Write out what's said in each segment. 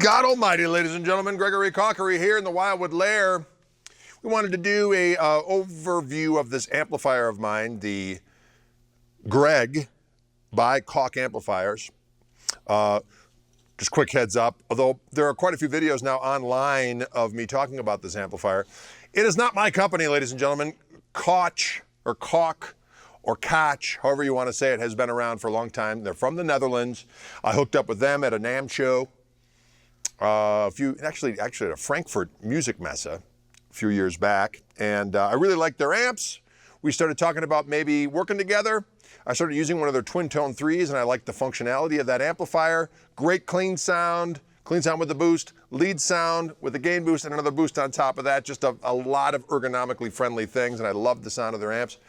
God almighty, ladies and gentlemen, Gregory Kochery here in the Wildwood Lair. We wanted to do a overview of this amplifier of mine, the Greg by Koch amplifiers. Just quick heads up, although there are quite a few videos now online of me talking about this amplifier. It is not my company, ladies and gentlemen. Koch, or Koch, or Koch, however you want to say it, has been around for a long time. They're from the Netherlands. I hooked up with them at a NAMM show. Actually at a Frankfurt music messe a few years back, and I really liked their amps. We started talking about maybe working together. I started using one of their twin tone 3s, and I liked the functionality of that amplifier. Great clean sound with the boost, lead sound with the gain boost and another boost on top of that. Just a lot of ergonomically friendly things, and I loved the sound of their amps.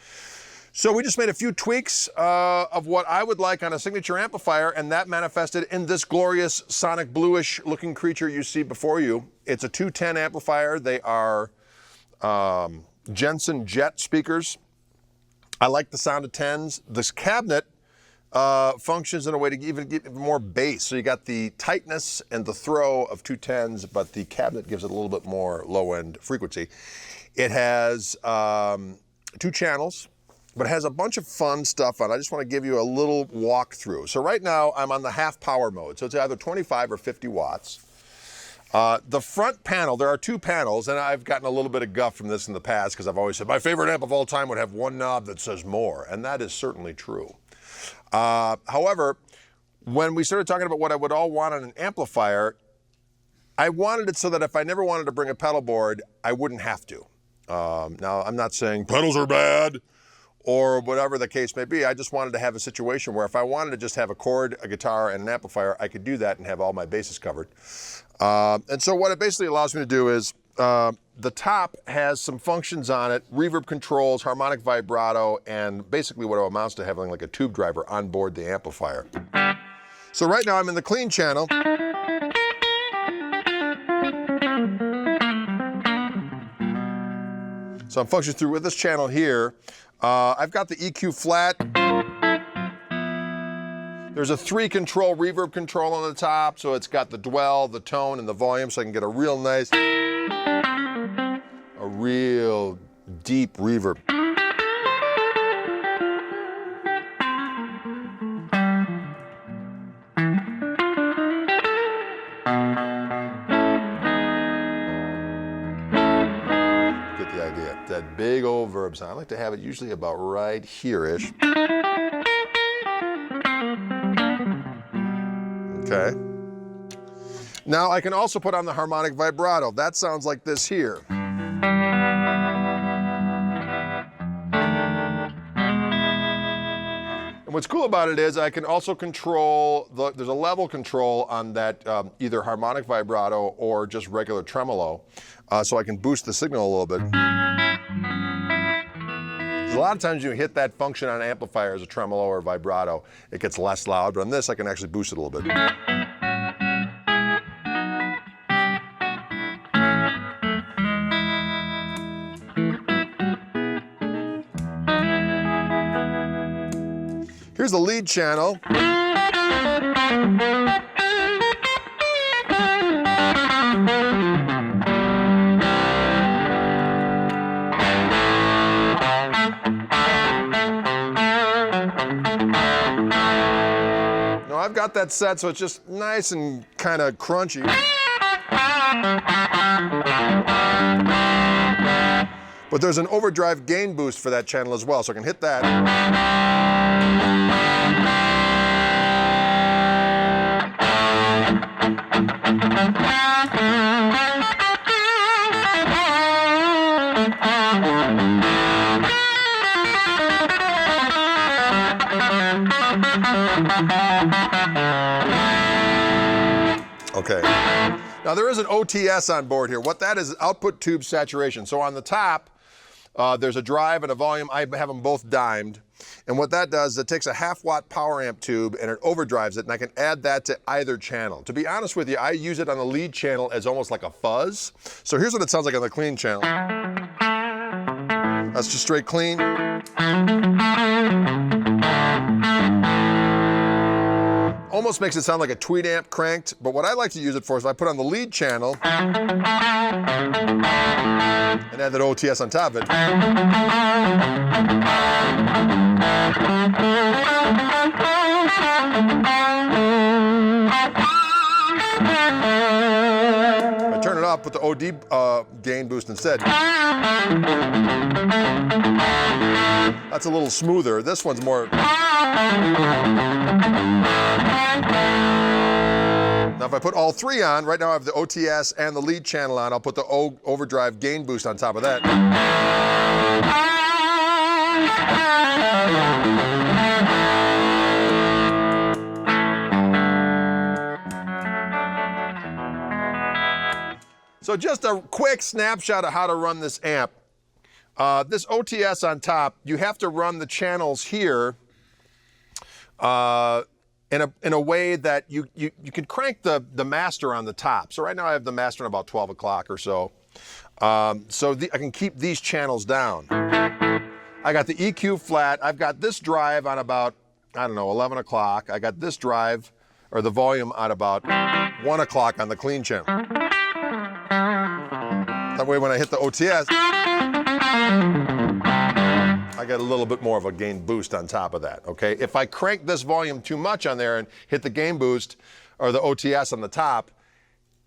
So we just made a few tweaks of what I would like on a signature amplifier, and that manifested in this glorious sonic bluish looking creature you see before you. It's a 210 amplifier. They are Jensen Jet speakers. I like the sound of 10s. This cabinet functions in a way to even give more bass. So you got the tightness and the throw of 210s, but the cabinet gives it a little bit more low-end frequency. It has 2 channels, but it has a bunch of fun stuff on it. I just want to give you a little walkthrough. So right now I'm on the half power mode. So it's either 25 or 50 watts. The front panel, there are 2 panels, and I've gotten a little bit of guff from this in the past because I've always said my favorite amp of all time would have one knob that says more, and that is certainly true. However, when we started talking about what I would all want on an amplifier, I wanted it so that if I never wanted to bring a pedal board, I wouldn't have to. Now, I'm not saying pedals are bad or whatever the case may be. I just wanted to have a situation where if I wanted to just have a chord, a guitar, and an amplifier, I could do that and have all my bases covered. And so what it basically allows me to do is, the top has some functions on it, reverb controls, harmonic vibrato, and basically what it amounts to having like a tube driver on board the amplifier. So right now I'm in the clean channel. So I'm functioning through with this channel here. I've got the EQ flat. There's a 3-control reverb control on the top, so it's got the dwell, the tone, and the volume, so I can get a real nice, a real deep reverb. Get the idea. That big old verb sound. I like to have it usually about right here-ish. Okay. Now I can also put on the harmonic vibrato. That sounds like this here. And what's cool about it is I can also control, there's a level control on that either harmonic vibrato or just regular tremolo. So I can boost the signal a little bit. A lot of times you hit that function on an amplifier as a tremolo or vibrato, it gets less loud, but on this I can actually boost it a little bit. Here's the lead channel. I've got that set, so it's just nice and kind of crunchy. But there's an overdrive gain boost for that channel as well, so I can hit that. Okay. Now there is an OTS on board here. What that is output tube saturation. So on the top, there's a drive and a volume. I have them both dimed. And what that does is it takes a 1/2 watt power amp tube and it overdrives it, and I can add that to either channel. To be honest with you, I use it on the lead channel as almost like a fuzz. So here's what it sounds like on the clean channel. That's just straight clean. almost makes it sound like a tweed amp cranked, but what I like to use it for is if I put on the lead channel and add that OTS on top of it. If I turn it off, put the OD gain boost instead. That's a little smoother. This one's more. Now if I put all three on, right now I have the OTS and the lead channel on, I'll put the overdrive gain boost on top of that. So just a quick snapshot of how to run this amp. This OTS on top, you have to run the channels here in a way that you can crank the master on the top. So right now I have the master on about 12 o'clock or so. I can keep these channels down. I got the EQ flat. I've got this drive on about, I don't know, 11 o'clock. I got this drive, or the volume, on about 1 o'clock on the clean channel. That way when I hit the OTS, I get a little bit more of a gain boost on top of that, okay? If I crank this volume too much on there and hit the gain boost or the OTS on the top,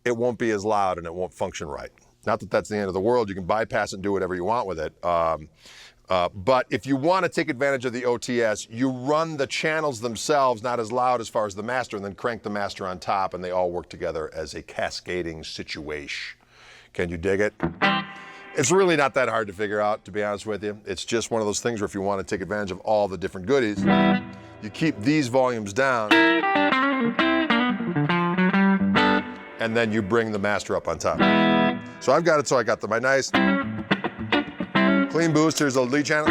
it won't be as loud and it won't function right. Not that that's the end of the world. You can bypass it and do whatever you want with it. But if you want to take advantage of the OTS, you run the channels themselves not as loud as far as the master, and then crank the master on top, and they all work together as a cascading situation. Can you dig it? It's really not that hard to figure out, to be honest with you. It's just one of those things where if you want to take advantage of all the different goodies, you keep these volumes down, and then you bring the master up on top. So I've got it so I got my nice clean boost. Here's the lead channel.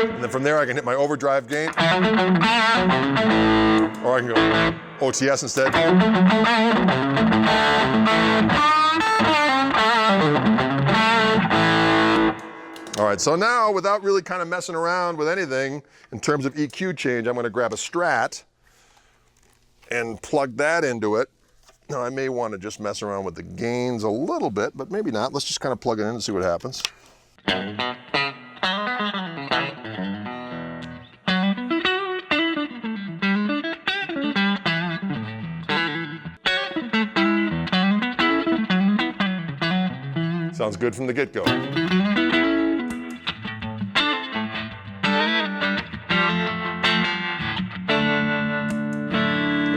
And then from there I can hit my overdrive gain. Or I can go OTS instead. All right, so now without really kind of messing around with anything in terms of EQ change, I'm going to grab a Strat and plug that into it. Now I may want to just mess around with the gains a little bit, but maybe not. Let's just kind of plug it in and see what happens. Sounds good from the get-go.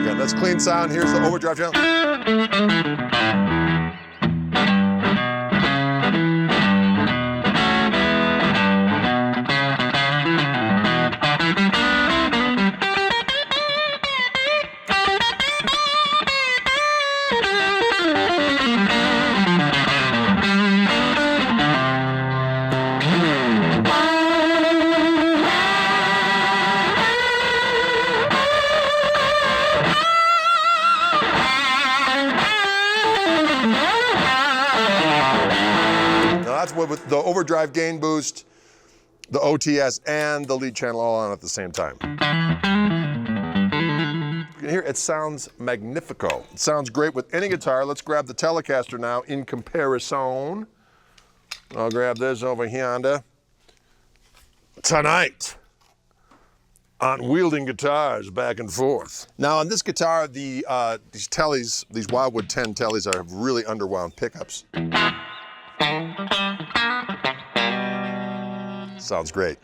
Again, that's clean sound. Here's the overdrive channel. That's what with the overdrive gain boost, the OTS, and the lead channel all on at the same time. You can hear it sounds magnifico. It sounds great with any guitar. Let's grab the Telecaster now in comparison. I'll grab this over yonder. Tonight on Wielding Guitars Back and Forth. Now on this guitar, these tellies, these Wildwood 10 tellies have really underwound pickups. Sounds great.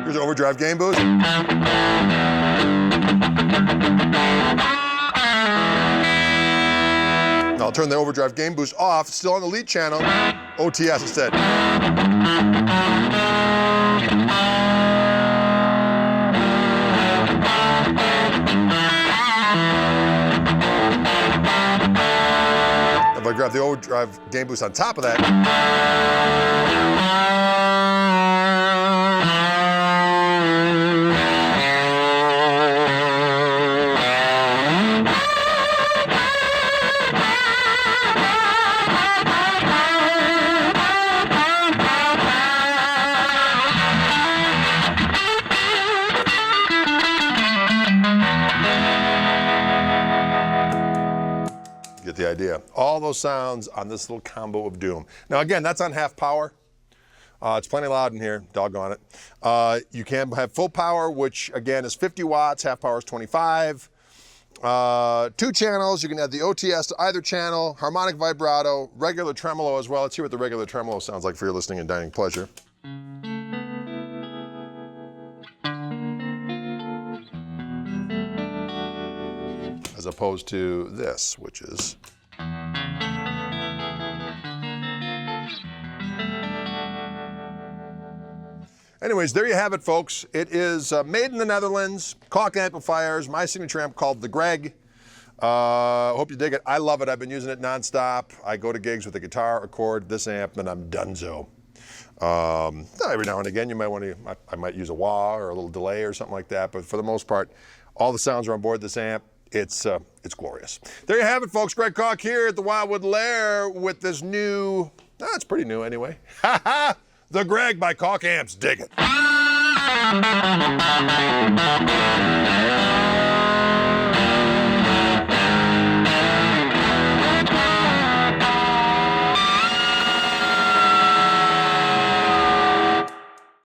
Here's the overdrive gain boost. I'll turn the overdrive gain boost off, still on the lead channel, OTS instead. If I I grab the Overdrive gain boost on top of that, get the idea. All those sounds on this little combo of doom. Now again, that's on half power. It's plenty loud in here, doggone it. You can have full power, which again is 50 watts, half power is 25. 2 channels, you can add the OTS to either channel, harmonic vibrato, regular tremolo as well. Let's hear what the regular tremolo sounds like for your listening and dining pleasure. As opposed to this, which is. Anyways, there you have it, folks. It is made in the Netherlands, Koch amplifiers, my signature amp called the Greg. Hope you dig it. I love it. I've been using it nonstop. I go to gigs with a guitar, a chord, this amp, and I'm donezo. Every now and again, you might want to, I might use a wah or a little delay or something like that, but for the most part, all the sounds are on board this amp. It's glorious. There you have it, folks. Greg Koch here at the Wildwood Lair with this new, it's pretty new anyway. The Greg by Koch Amps. Dig it.